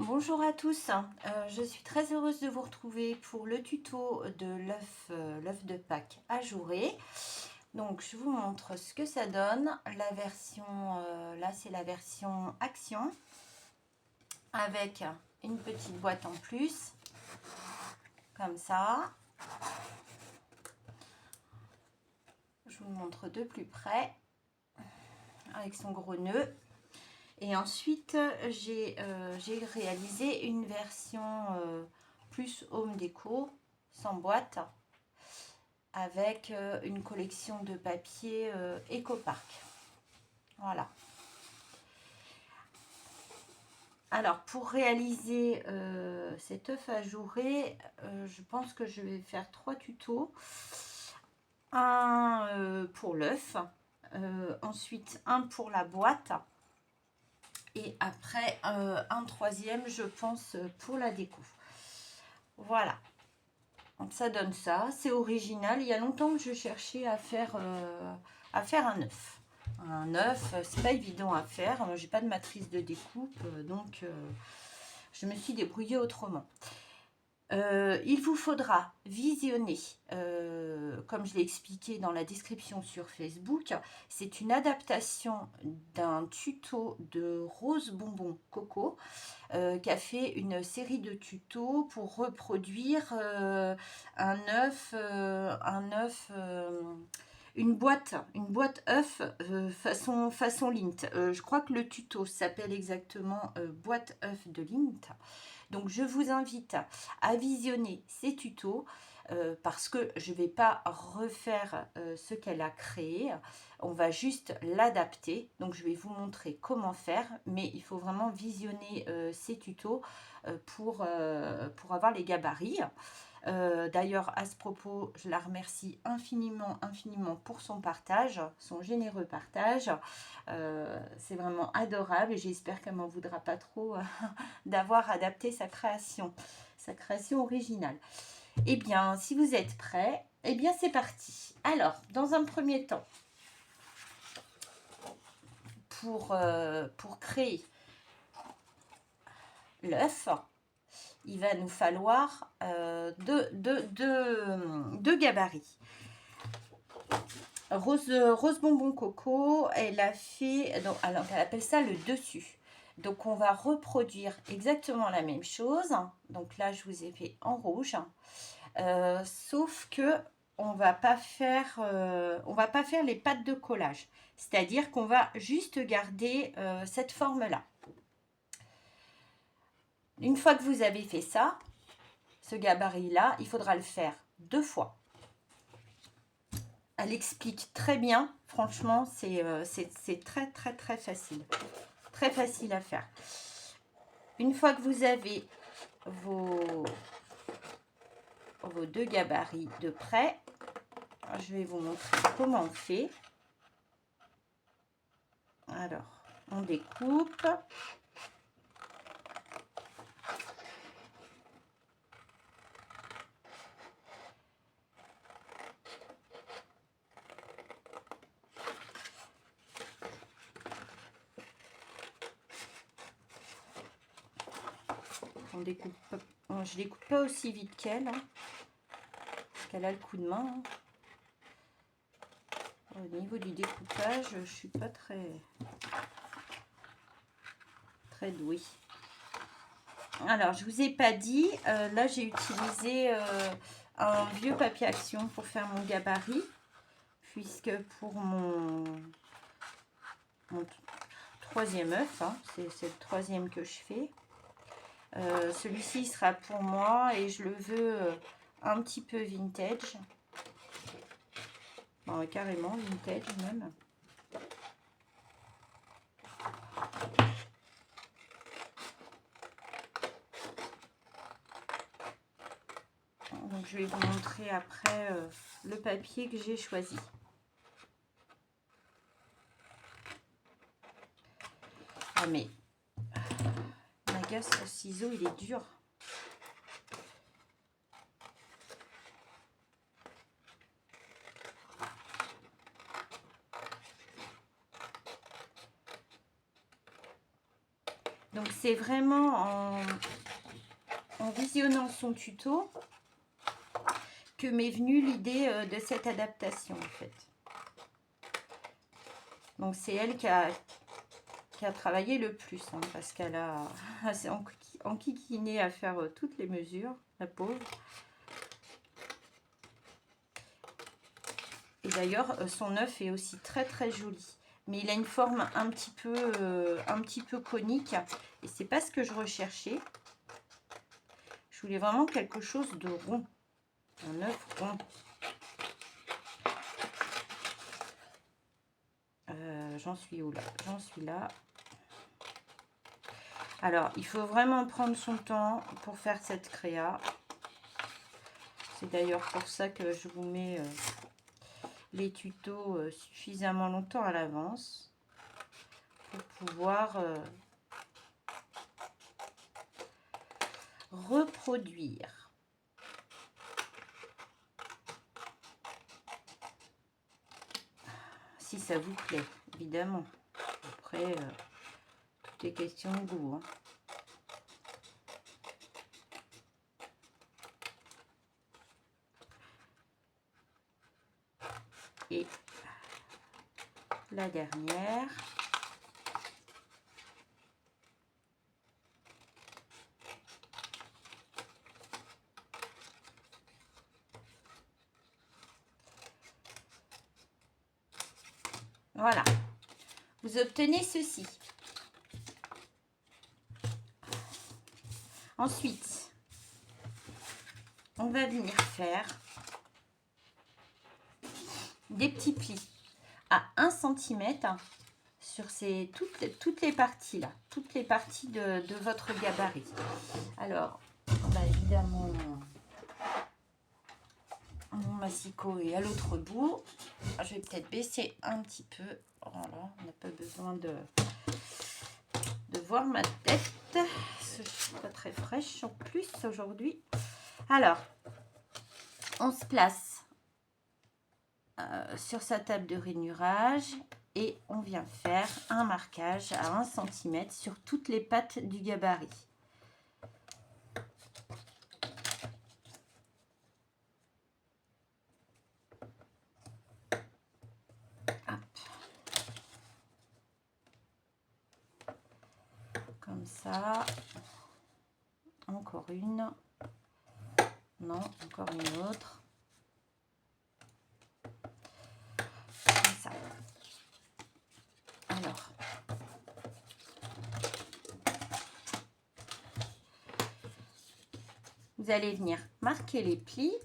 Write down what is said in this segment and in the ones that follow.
Bonjour à tous, je suis très heureuse de vous retrouver pour le tuto de l'œuf de Pâques ajouré. Donc je vous montre ce que ça donne. La version, là c'est la version action avec une petite boîte en plus, comme ça. Je vous montre de plus près avec son gros nœud. Et ensuite, j'ai réalisé une version plus home déco, sans boîte, avec une collection de papier Ecopark. Voilà. Alors, pour réaliser cet œuf ajouré, je pense que je vais faire 3 tutos. Un pour l'œuf, ensuite un pour la boîte, et après un troisième, je pense, pour la déco. Voilà, donc ça donne ça, c'est original. Il y a longtemps que je cherchais à faire un œuf. Un œuf, c'est pas évident à faire, j'ai pas de matrice de découpe, donc je me suis débrouillée autrement. Il vous faudra visionner, comme je l'ai expliqué dans la description sur Facebook, c'est une adaptation d'un tuto de Rose Bonbon Coco, qui a fait une série de tutos pour reproduire un œuf, une boîte œuf façon Lindt. Je crois que le tuto s'appelle exactement boîte œuf de Lindt. Donc je vous invite à visionner ces tutos parce que je ne vais pas refaire ce qu'elle a créé. On va juste l'adapter. Donc je vais vous montrer comment faire, mais il faut vraiment visionner ces tutos pour avoir les gabarits. D'ailleurs, à ce propos, je la remercie infiniment pour son partage, son généreux partage. C'est vraiment adorable et j'espère qu'elle ne m'en voudra pas trop d'avoir adapté sa création originale. Eh bien, si vous êtes prêts, eh bien c'est parti. Alors, dans un premier temps, pour créer l'œuf, il va nous falloir deux gabarits. Rose Bonbon Coco, elle a fait, donc, alors elle appelle ça le dessus. Donc on va reproduire exactement la même chose. Donc là je vous ai fait en rouge, sauf que on va pas faire les pattes de collage. C'est-à-dire qu'on va juste garder cette forme là. Une fois que vous avez fait ça, ce gabarit-là, il faudra le faire 2 fois. Elle explique très bien, franchement, c'est très facile. Très facile à faire. Une fois que vous avez vos 2 gabarits de près, je vais vous montrer comment on fait. Alors, on découpe. On découpe, je découpe pas aussi vite qu'elle, hein, parce qu'elle a le coup de main. Hein. Au niveau du découpage, je suis pas très douée. Alors, je vous ai pas dit, là j'ai utilisé un vieux papier action pour faire mon gabarit, puisque pour mon troisième œuf, hein, c'est le troisième que je fais. Celui-ci sera pour moi et je le veux un petit peu vintage. Bon, carrément vintage même. Donc je vais vous montrer après le papier que j'ai choisi. Ah mais ce ciseau il est dur. Donc c'est vraiment en visionnant son tuto que m'est venue l'idée de cette adaptation en fait. Donc c'est elle qui a travaillé le plus, hein, parce qu'elle a enquiquiné à faire toutes les mesures, la pauvre. Et d'ailleurs, son œuf est aussi très très joli. Mais il a une forme un petit peu conique. Et c'est pas ce que je recherchais. Je voulais vraiment quelque chose de rond. Un œuf rond. J'en suis où là? J'en suis là. Alors, il faut vraiment prendre son temps pour faire cette créa. C'est d'ailleurs pour ça que je vous mets les tutos suffisamment longtemps à l'avance pour pouvoir reproduire. Si ça vous plaît, évidemment. Après, tout est question de goût. Hein. Et la dernière. Voilà. Vous obtenez ceci. Ensuite, on va venir faire des petits plis à 1 cm sur toutes les parties là, toutes les parties de votre gabarit. Alors, on va évidemment, mon massicot est à l'autre bout. Je vais peut-être baisser un petit peu. Voilà, on n'a pas besoin de voir ma tête. Je suis pas très fraîche en plus aujourd'hui. Alors, on se place sur sa table de rainurage et on vient faire un marquage à 1 cm sur toutes les pattes du gabarit. Hop. Comme ça. Encore une. Non, encore une autre. Comme ça. Alors. Vous allez venir marquer les plis.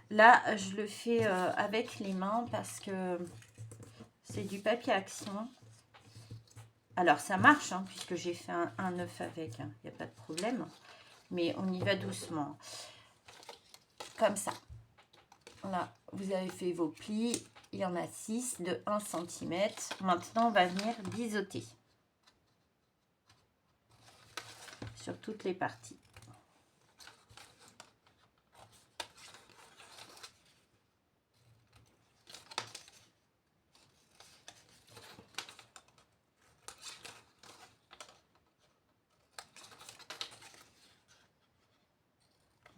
Là, je le fais avec les mains parce que c'est du papier action. Alors, ça marche, hein, puisque j'ai fait un œuf avec. Il n'y a pas de problème. Mais on y va doucement. Comme ça. Là, vous avez fait vos plis. Il y en a 6 de 1 cm. Maintenant, on va venir biseauter sur toutes les parties.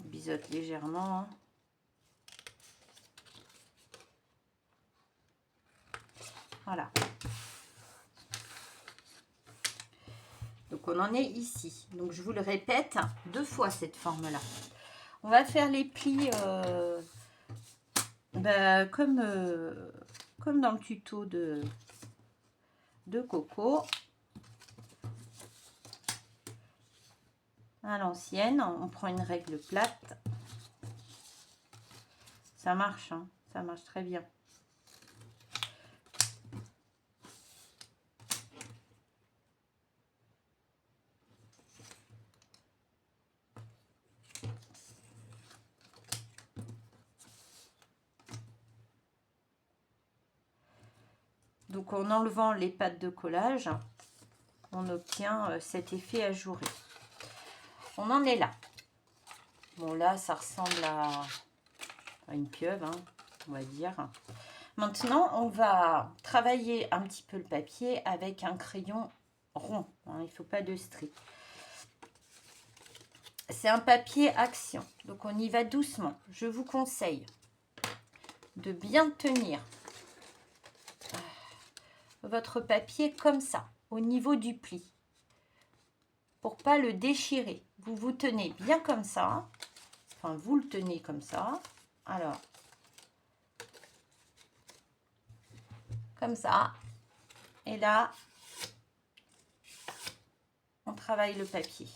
On biseaute légèrement. Voilà. Donc, on en est ici. Donc, je vous le répète 2 fois cette forme-là. On va faire les plis comme dans le tuto de Coco. À l'ancienne, on prend une règle plate. Ça marche, hein, ça marche très bien. Donc, en enlevant les pattes de collage, on obtient cet effet ajouré. On en est là. Bon, là, ça ressemble à une pieuvre, hein, on va dire. Maintenant, on va travailler un petit peu le papier avec un crayon rond. Hein, il ne faut pas de stries. C'est un papier action, donc on y va doucement. Je vous conseille de bien tenir votre papier comme ça, au niveau du pli, pour pas le déchirer. Vous vous tenez bien comme ça, enfin vous le tenez comme ça, alors, comme ça, et là, on travaille le papier.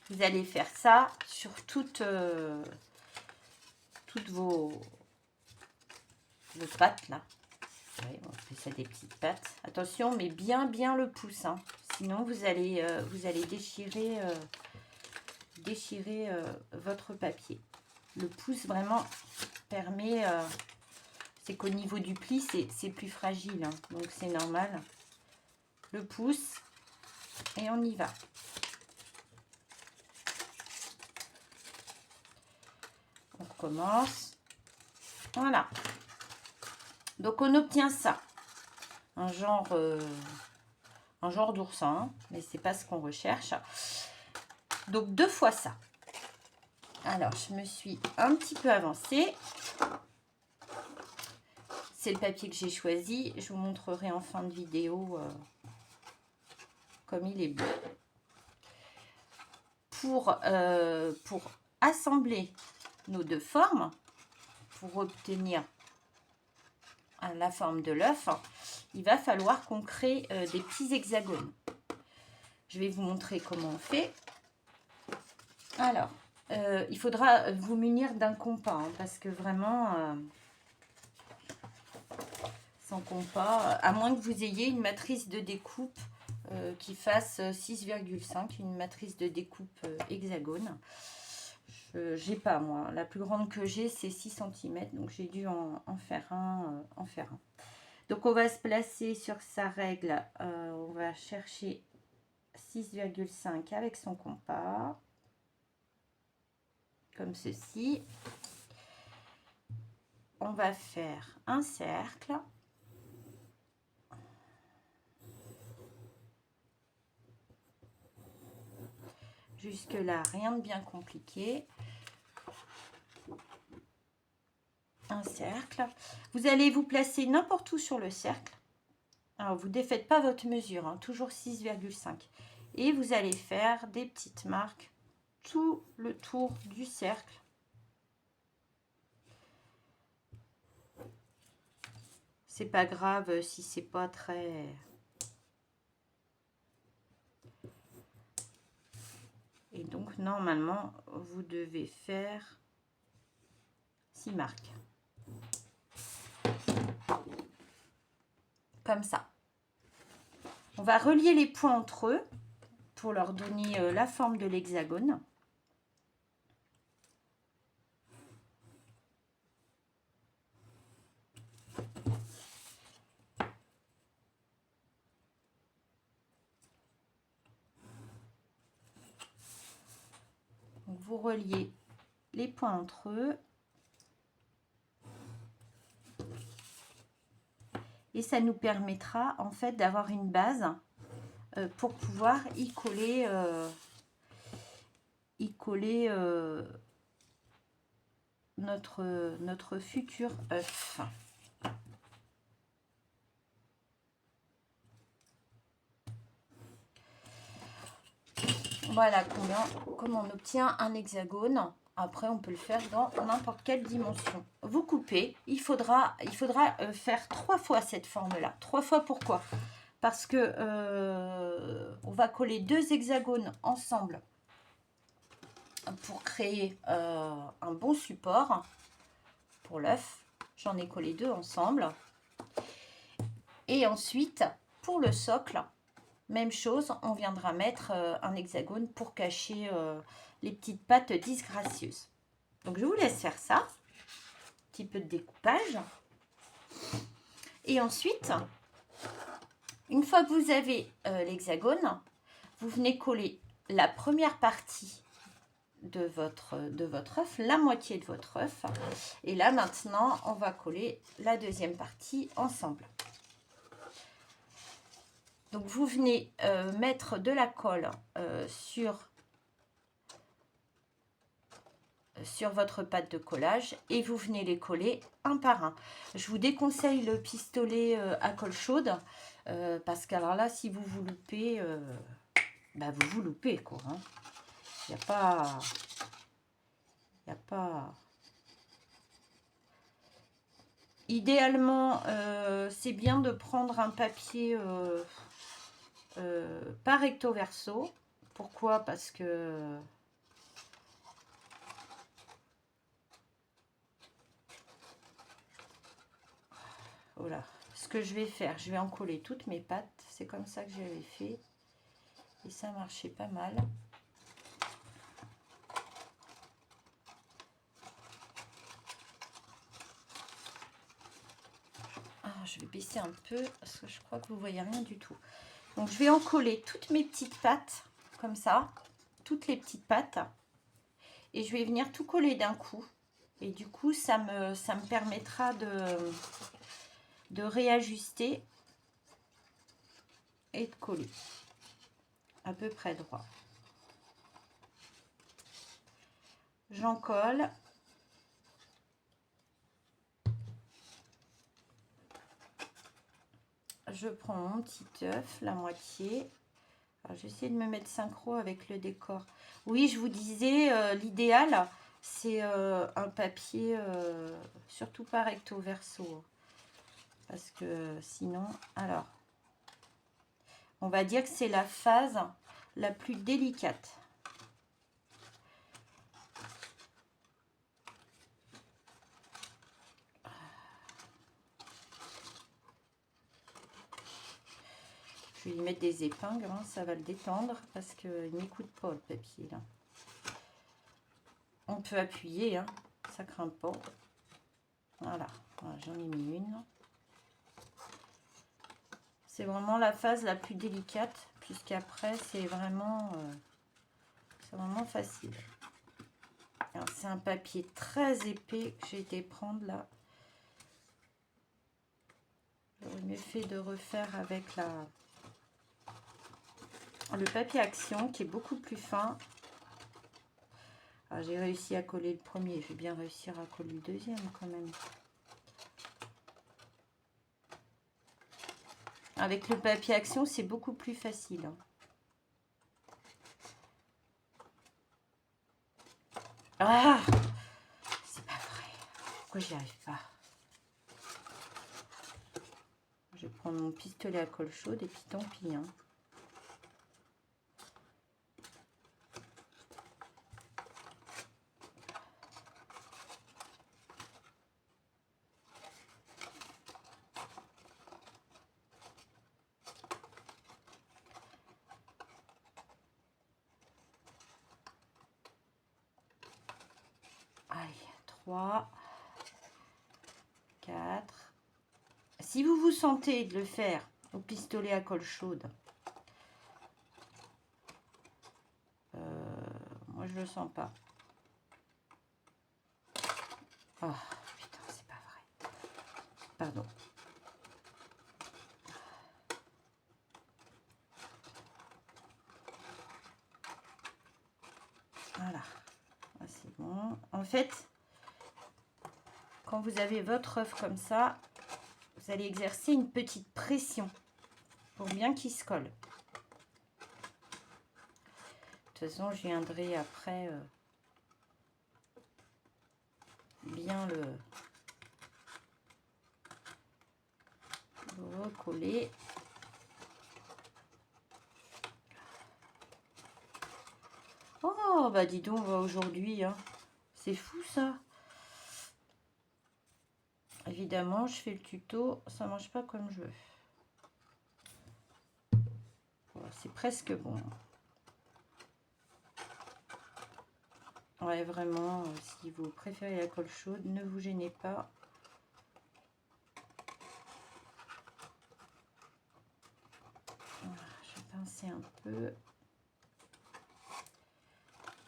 Vous allez faire ça sur toutes vos pattes là. Oui, on fait ça des petites pattes. Attention, mais bien le pouce, hein. Sinon vous allez déchirer votre papier. Le pouce vraiment permet, c'est qu'au niveau du pli c'est plus fragile, hein, donc c'est normal. Le pouce et on y va. On recommence. Voilà. Donc on obtient ça, un genre d'oursin, mais c'est pas ce qu'on recherche. Donc 2 fois ça. Alors je me suis un petit peu avancée. C'est le papier que j'ai choisi. Je vous montrerai en fin de vidéo comme il est beau. Pour assembler nos 2 formes, pour obtenir la forme de l'œuf, il va falloir qu'on crée des petits hexagones. Je vais vous montrer comment on fait. Alors, il faudra vous munir d'un compas, hein, parce que vraiment, sans compas, à moins que vous ayez une matrice de découpe qui fasse 6,5, une matrice de découpe hexagone. J'ai pas, moi. La plus grande que j'ai, c'est 6 cm, donc j'ai dû en faire un. Donc, on va se placer sur sa règle. On va chercher 6,5 avec son compas. Comme ceci. On va faire un cercle. Jusque là, rien de bien compliqué. Un cercle. Vous allez vous placer n'importe où sur le cercle. Alors, vous ne défaites pas votre mesure, hein, toujours 6,5. Et vous allez faire des petites marques tout le tour du cercle. C'est pas grave si c'est pas très... Et donc, normalement, vous devez faire 6 marques. Comme ça. On va relier les points entre eux pour leur donner la forme de l'hexagone. Donc, vous reliez les points entre eux. Et ça nous permettra en fait d'avoir une base pour pouvoir y coller, notre futur œuf. Voilà comment on obtient un hexagone. Après, on peut le faire dans n'importe quelle dimension. Vous coupez. Il faudra faire 3 fois cette forme-là. 3 fois, pourquoi? Parce que on va coller 2 hexagones ensemble pour créer un bon support pour l'œuf. J'en ai collé 2 ensemble. Et ensuite, pour le socle, même chose, on viendra mettre un hexagone pour cacher les petites pattes disgracieuses. Donc, je vous laisse faire ça. Un petit peu de découpage. Et ensuite, une fois que vous avez l'hexagone, vous venez coller la première partie de votre œuf, la moitié de votre œuf. Et là, maintenant, on va coller la deuxième partie ensemble. Donc, vous venez mettre de la colle sur votre pâte de collage et vous venez les coller un par un. Je vous déconseille le pistolet à colle chaude parce qu'alors là, si vous vous loupez, bah vous vous loupez quoi. Hein. Il n'y a pas... Il n'y a pas... Idéalement, c'est bien de prendre un papier pas recto verso. Pourquoi? Parce que... Voilà. Ce que je vais faire, je vais en coller toutes mes pâtes. C'est comme ça que j'avais fait. Et ça marchait pas mal. Je vais baisser un peu parce que je crois que vous voyez rien du tout. Donc je vais en coller toutes mes petites pâtes comme ça, toutes les petites pâtes, et je vais venir tout coller d'un coup. Et du coup, ça me permettra de réajuster et de coller à peu près droit. J'en colle. Je prends mon petit œuf, la moitié. J'essaie de me mettre synchro avec le décor. Oui, je vous disais, l'idéal, c'est un papier, surtout pas recto verso. Parce que sinon, alors, on va dire que c'est la phase la plus délicate. Je vais y mettre des épingles, hein, ça va le détendre parce qu'il ne m'écoute pas le papier là. On peut appuyer, hein, ça craint pas. Voilà, j'en ai mis une. C'est vraiment la phase la plus délicate, puisqu'après c'est vraiment facile. C'est un papier très épais que j'ai été prendre là. J'aurais mieux fait de refaire avec le papier Action qui est beaucoup plus fin. J'ai réussi à coller le premier, je vais bien réussir à coller le deuxième quand même. Avec le papier Action, c'est beaucoup plus facile. Hein. Ah, c'est pas vrai. Pourquoi j'y arrive pas? Je vais prendre mon pistolet à colle chaude et puis tant pis. Hein. Allez, 3, 4. Si vous vous sentez de le faire au pistolet à colle chaude, moi je le sens pas. Oh putain, c'est pas vrai. Pardon. Voilà. C'est bon. En fait, quand vous avez votre œuf comme ça, vous allez exercer une petite pression pour bien qu'il se colle. De toute façon, je viendrai après bien le recoller. Oh, bah dis donc, aujourd'hui, hein. C'est fou ça. Évidemment, je fais le tuto, ça mange pas comme je veux. Voilà, c'est presque bon. Ouais, vraiment, si vous préférez la colle chaude, ne vous gênez pas. Voilà, je vais pincer un peu.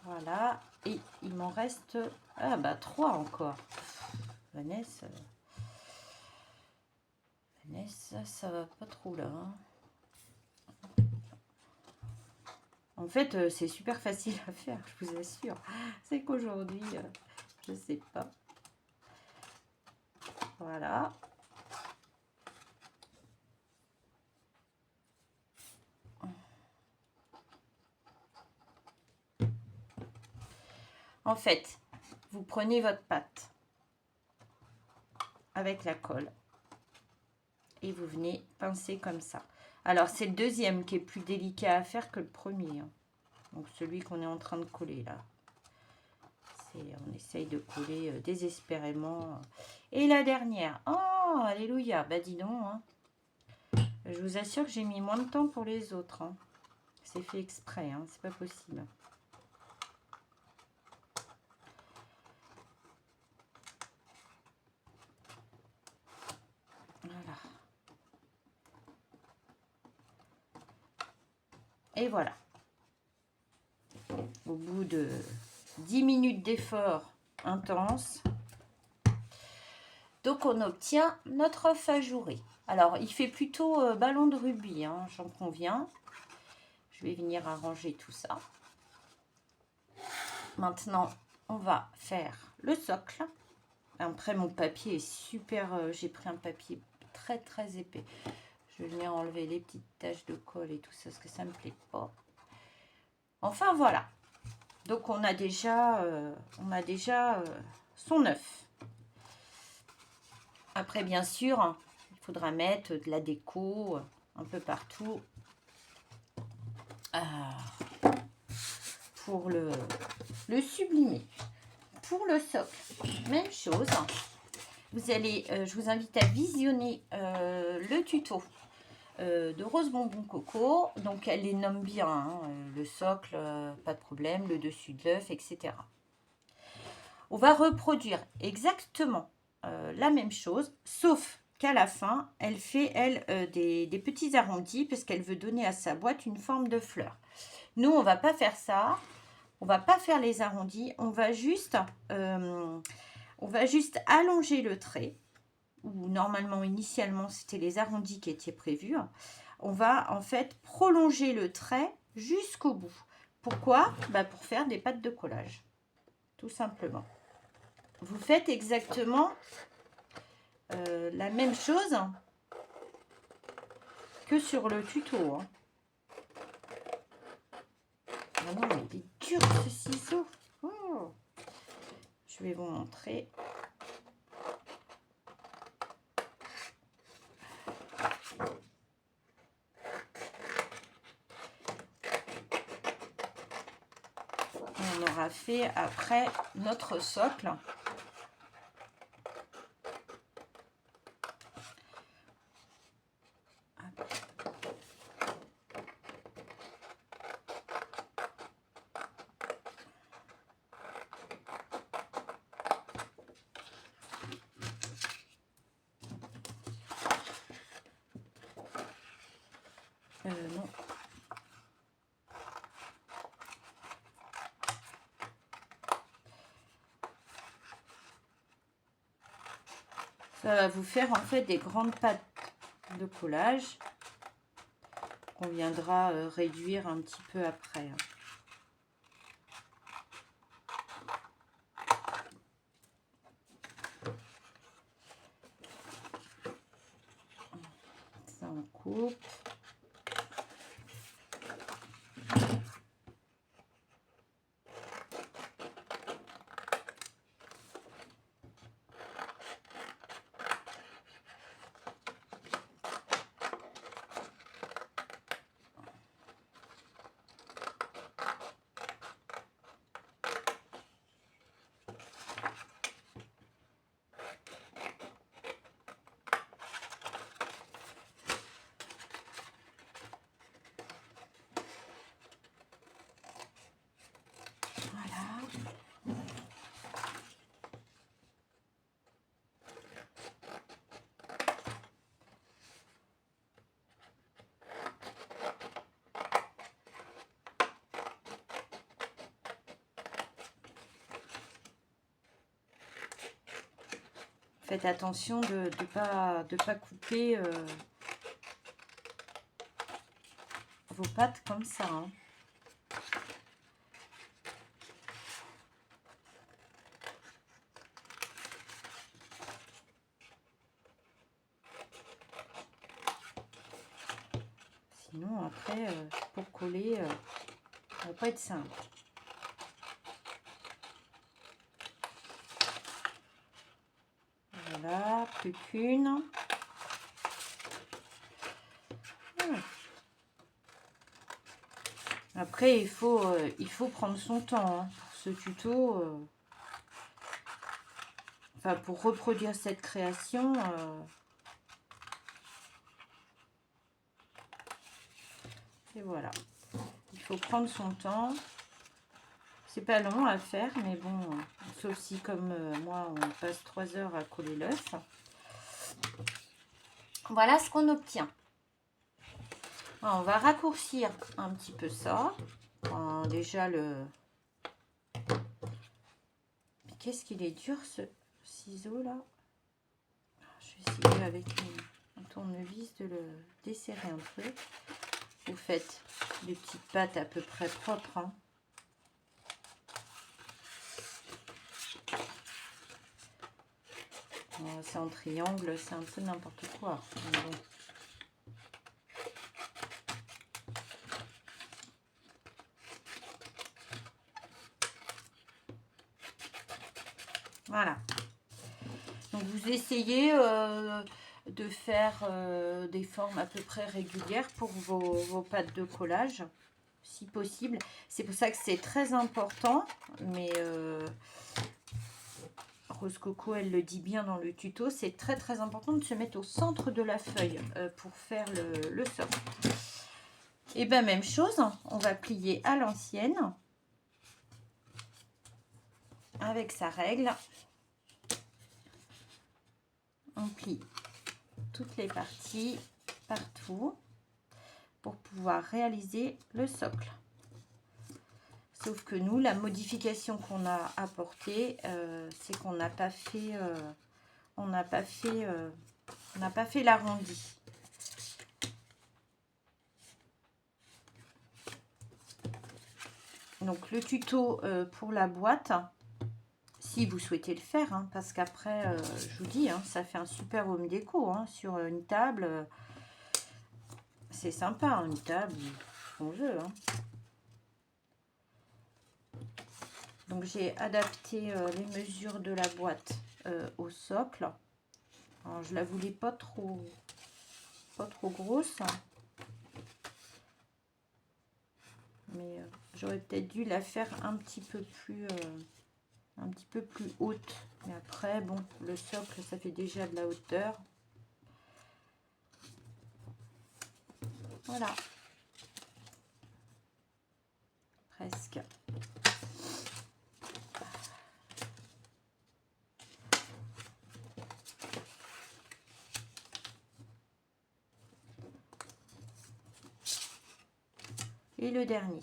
Voilà. Et il m'en reste... Ah bah 3 encore. Vanessa... Vanessa, ça va pas trop là. Hein. En fait, c'est super facile à faire, je vous assure. C'est qu'aujourd'hui, je sais pas. Voilà. En fait, vous prenez votre pâte avec la colle et vous venez pincer comme ça. Alors, c'est le deuxième qui est plus délicat à faire que le premier. Hein. Donc, celui qu'on est en train de coller là. On essaye de coller désespérément. Et la dernière. Oh, alléluia. Bah, dis donc. Hein. Je vous assure que j'ai mis moins de temps pour les autres. Hein. C'est fait exprès. Hein. C'est pas possible. Voilà. Et voilà. Au bout de 10 minutes d'effort intense, donc on obtient notre œuf ajouré. Alors, il fait plutôt ballon de rubis, hein, j'en conviens. Je vais venir arranger tout ça. Maintenant, on va faire le socle. Après, mon papier est super... j'ai pris un papier très très épais. Je vais venir enlever les petites taches de colle et tout ça, parce que ça ne me plaît pas. Enfin, voilà. Donc, on a déjà son œuf. Après, bien sûr, il faudra mettre de la déco un peu partout pour le sublimer. Pour le socle, même chose. Vous allez, je vous invite à visionner le tuto de Rose Bonbon Coco. Donc, elle les nomme bien, hein, le socle, pas de problème, le dessus de l'œuf, etc. On va reproduire exactement la même chose, sauf qu'à la fin, elle fait, elle, des petits arrondis parce qu'elle veut donner à sa boîte une forme de fleur. Nous, on va pas faire ça. On va pas faire les arrondis. On va juste allonger le trait. Ou normalement, initialement, c'était les arrondis qui étaient prévus. On va en fait prolonger le trait jusqu'au bout. Pourquoi? Bah, pour faire des pâtes de collage. Tout simplement. Vous faites exactement la même chose que sur le tuto. Hein. Ah non, mais il est dur ce ciseau. Oh. Je vais vous montrer. On aura fait après notre socle. Non. Ça va vous faire en fait des grandes pâtes de collage qu'on viendra réduire un petit peu après. Hein. Ça on coupe. Faites attention de ne pas couper vos pâtes comme ça. Hein. Sinon, après, pour coller, ça va pas être simple. Voilà, plus qu'une. Après, il faut prendre son temps hein, pour ce tuto. Enfin, pour reproduire cette création. Et voilà. Il faut prendre son temps. C'est pas long à faire, mais bon, sauf si comme moi, on passe 3 heures à coller l'œuf. Voilà ce qu'on obtient. Alors, on va raccourcir un petit peu ça. Déjà le... Mais qu'est-ce qu'il est dur ce ciseau là. Je vais essayer avec un tournevis de le desserrer un peu. Vous faites des petites pâtes à peu près propres. Hein. C'est en triangle, c'est un peu n'importe quoi. Bon. Voilà. Donc vous essayez de faire des formes à peu près régulières pour vos pâtes de collage, si possible. C'est pour ça que c'est très important, mais Rose Coco, elle le dit bien dans le tuto, c'est très très important de se mettre au centre de la feuille pour faire le socle. Et bien même chose, on va plier à l'ancienne avec sa règle. On plie toutes les parties partout pour pouvoir réaliser le socle. Sauf que nous, la modification qu'on a apportée, c'est qu'on n'a pas fait, on n'a pas fait l'arrondi. Donc le tuto pour la boîte, si vous souhaitez le faire, hein, parce qu'après, je vous dis, hein, ça fait un super home déco hein, sur une table. C'est sympa, hein, une table, on veut. Hein. Donc j'ai adapté les mesures de la boîte au socle. Alors, je la voulais pas trop grosse. Mais j'aurais peut-être dû la faire un petit peu plus haute. Mais après, bon, le socle, ça fait déjà de la hauteur. Voilà. Presque. Et le dernier.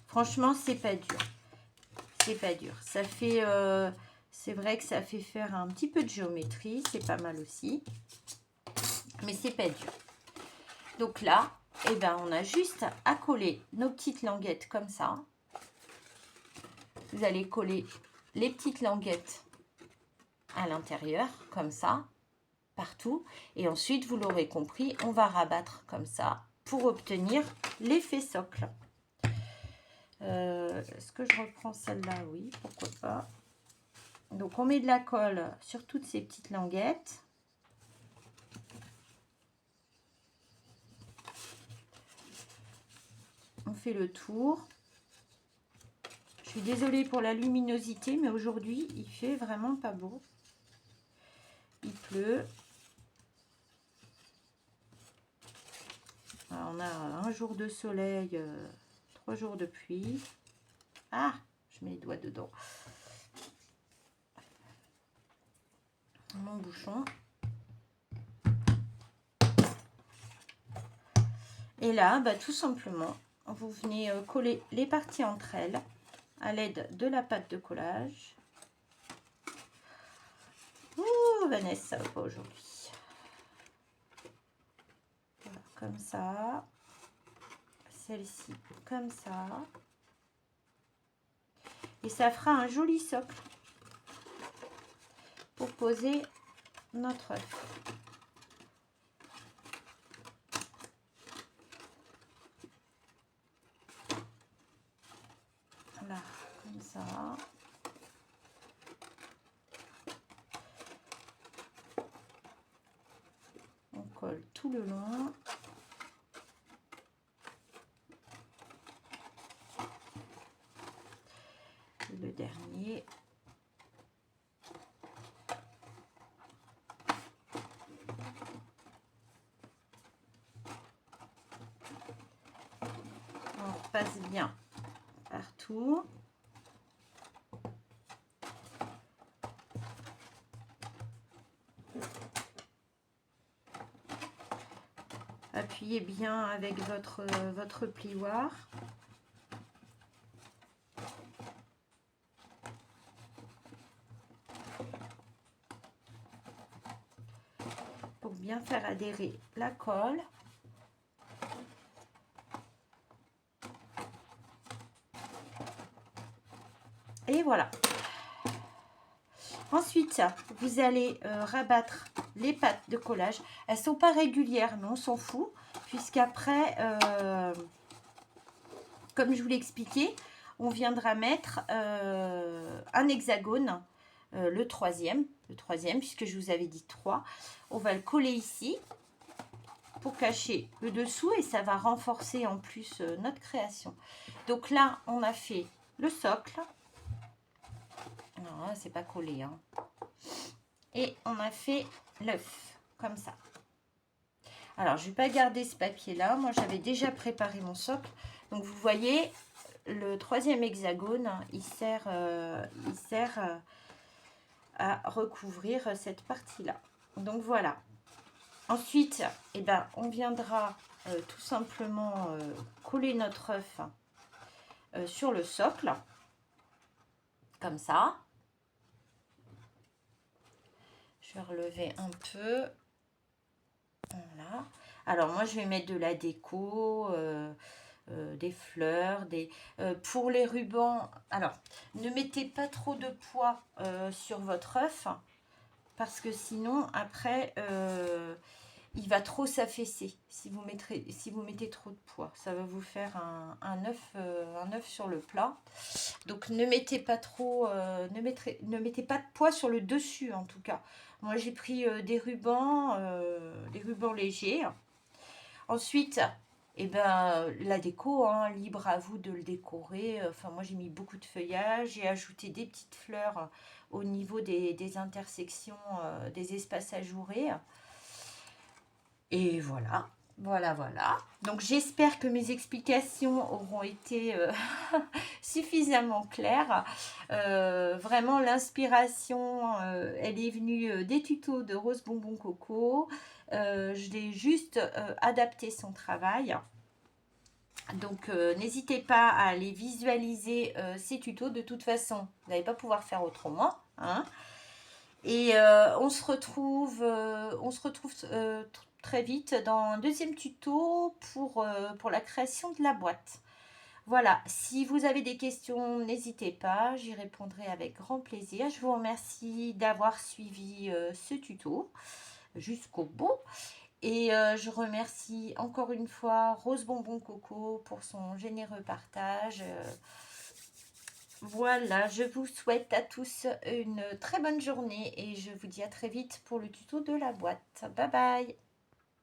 Franchement, c'est pas dur. C'est pas dur. Ça fait... c'est vrai que ça fait faire un petit peu de géométrie. C'est pas mal aussi. Mais c'est pas dur. Donc là, eh ben, on a juste à coller nos petites languettes comme ça. Vous allez coller les petites languettes à l'intérieur, comme ça, partout. Et ensuite, vous l'aurez compris, on va rabattre comme ça pour obtenir l'effet socle. Est-ce que je reprends celle-là? Oui, pourquoi pas. Donc, on met de la colle sur toutes ces petites languettes. On fait le tour. Je suis désolée pour la luminosité, mais aujourd'hui, il fait vraiment pas beau. Il pleut. Alors, on a un jour de soleil, 3 jours de pluie. Ah, je mets les doigts dedans. Mon bouchon. Et là, bah, tout simplement, vous venez coller les parties entre elles à l'aide de la pâte de collage. Ouh, Vanessa, pas aujourd'hui. Voilà, comme ça. Celle-ci, comme ça. Et ça fera un joli socle pour poser notre œuf. Voilà, comme ça. On colle tout le long. Et le dernier. On repasse bien partout. Appuyez bien avec votre plioir. Pour bien faire adhérer la colle. Et voilà. Ensuite, vous allez rabattre les pâtes de collage. Elles ne sont pas régulières, mais on s'en fout. Puisqu'après, comme je vous l'ai expliqué, on viendra mettre un hexagone, le troisième, puisque je vous avais dit 3. On va le coller ici pour cacher le dessous et ça va renforcer en plus notre création. Donc là, on a fait le socle. Non, c'est pas collé, hein. Et on a fait l'œuf, comme ça. Alors, je ne vais pas garder ce papier-là. Moi, j'avais déjà préparé mon socle. Donc, vous voyez, le troisième hexagone, il sert à recouvrir cette partie-là. Donc, voilà. Ensuite, eh ben, on viendra tout simplement coller notre œuf sur le socle. Comme ça. Je vais relever un peu. Voilà. Alors, moi, je vais mettre de la déco, des fleurs, pour les rubans. Alors, ne mettez pas trop de poids sur votre œuf, parce que sinon, après, il va trop s'affaisser si vous mettez trop de poids. Ça va vous faire un œuf sur le plat. Donc, ne mettez pas trop, ne mettez pas de poids sur le dessus, en tout cas. Moi, j'ai pris des rubans légers. Ensuite, eh ben, la déco, hein, libre à vous de le décorer. Enfin, moi, j'ai mis beaucoup de feuillage. J'ai ajouté des petites fleurs au niveau des intersections, des espaces ajourés. Et voilà. Voilà. Donc, j'espère que mes explications auront été suffisamment claires. Vraiment, l'inspiration, elle est venue des tutos de Rose Bonbon Coco. Je l'ai juste adapté son travail. Donc, n'hésitez pas à aller visualiser ces tutos. De toute façon, vous n'allez pas pouvoir faire autrement, hein. Et on se retrouve très vite dans un deuxième tuto pour la création de la boîte. Voilà, si vous avez des questions, n'hésitez pas, j'y répondrai avec grand plaisir. Je vous remercie d'avoir suivi ce tuto jusqu'au bout. Et je remercie encore une fois Rose Bonbon Coco pour son généreux partage. Voilà, je vous souhaite à tous une très bonne journée et je vous dis à très vite pour le tuto de la boîte. Bye bye!